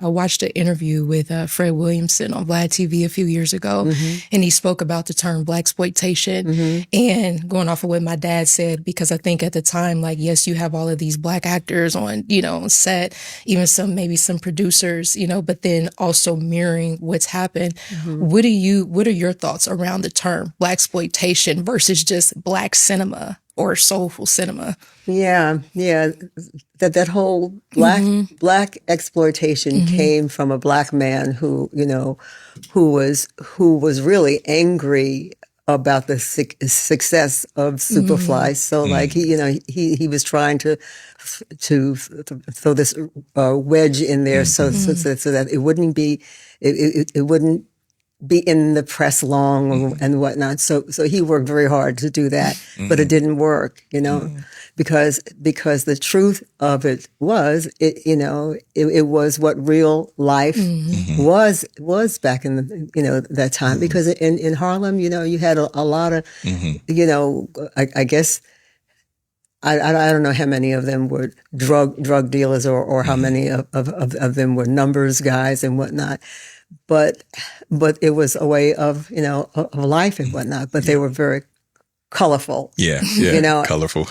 I watched an interview with Fred Williamson on Vlad TV a few years ago, and he spoke about the term Blaxploitation. And going off of what my dad said, because I think at the time, like, yes, you have all of these Black actors on, on set, even maybe some producers, but then also mirroring what's happened. What are your thoughts around the term Blaxploitation versus just Black cinema or soulful cinema? Yeah. That whole black exploitation came from a Black man who was really angry about the success of Superfly. So like he was trying to throw this wedge in there so that it wouldn't be it wouldn't be in the press long and whatnot. So he worked very hard to do that, but it didn't work, because the truth of it was, it was what real life was back in the, that time. Because in Harlem, you had a lot of, I guess, I don't know how many of them were drug dealers or how many of them were numbers guys and whatnot. But it was a way of, of life and whatnot. But they were very colorful. Yeah, colorful.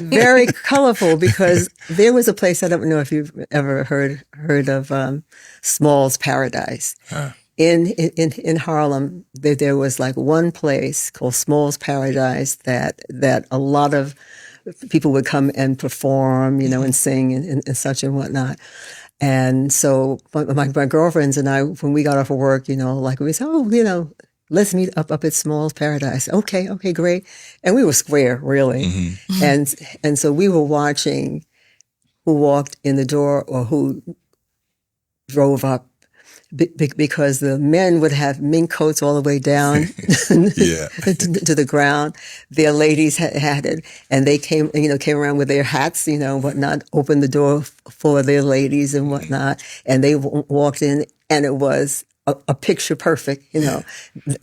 Very colorful, because there was a place, I don't know if you've ever heard of Small's Paradise. In Harlem, there was like one place called Small's Paradise that a lot of people would come and perform, and sing and such and whatnot. And so my girlfriends and I, when we got off of work, like we said, let's meet up at Small's Paradise. Okay, great. And we were square, really. And so we were watching who walked in the door or who drove up, because the men would have mink coats all the way down to the ground. Their ladies had it, and they came around with their hats, whatnot, opened the door for their ladies and whatnot, and they walked in, and it was a picture perfect.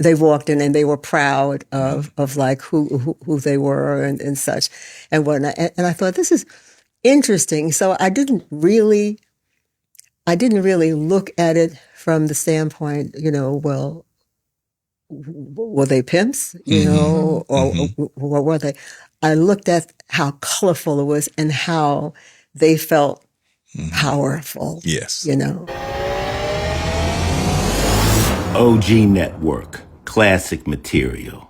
They walked in and they were proud of like who they were and such and whatnot. And I thought, this is interesting. So I didn't really look at it from the standpoint, well, were they pimps, or what were they? I looked at how colorful it was and how they felt powerful. Yes. OG Network, classic material.